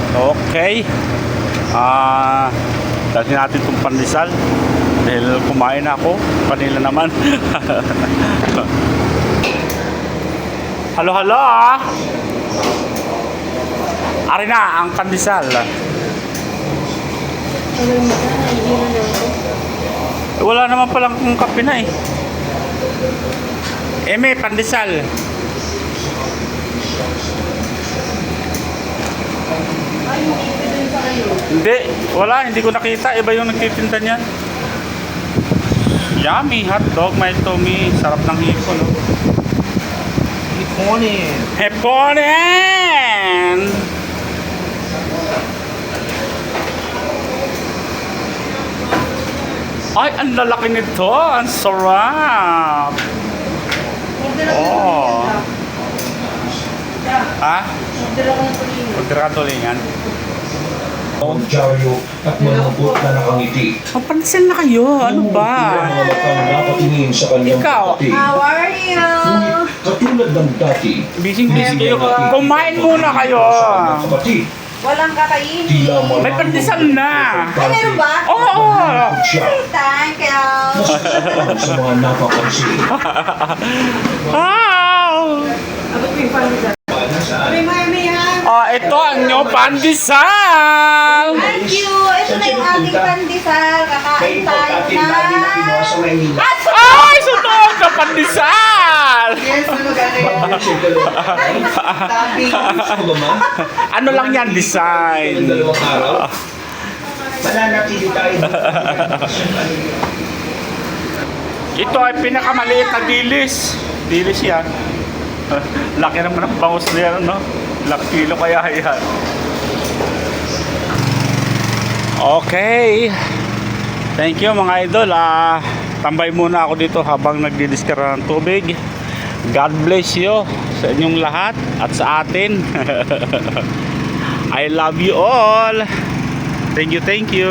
Okay. Dati natin itong pandesal. Dahil kumain na ako. Kanila naman. Halo, halo. Ari na ang pandesal. Wala naman palang kape na eh. May pandesal. Hindi, wala, hindi ko nakita. Iba yung nagtitinda niyan. Yummy hotdog, may Tommy. Sarap ng hipon, no? Hiponin. Hiponin! Ay, ang lalaki nito. Ang sarap. Oh. Ha? Order ka tulingan. Dyaryo at malambot na nakangiti. Mapansin na kayo. Ano ba? Mga matang napatingin sa kanyang Ikaw. kapatid. How are you? Ngunit katulad ng dati, Busy kayo. Kumain muna kayo. sa kapatid, Walang kakainin. tila May malambot pandesal na. Ay, meron ba? Oo. siya. Thank you. Mas sa mga napapansin. Wow. Oh, ito ang inyong pandesal. Thank you. Ito na yung ating pandesal. Kakain tayo na. Ay, sunog na pandesal. Yes, maganda yan. Ano lang yan, design. Dalawang araw, mananatili tayo. Ito ay pinakamaliit na dilis. Dilis yan. Laki naman ang bangus na yan, no? Ilang kilo kaya yan. Okay. Thank you mga idol. Tambay muna ako dito habang nagdidiskara ng tubig. God bless you sa inyong lahat at sa atin. I love you all. Thank you, thank you.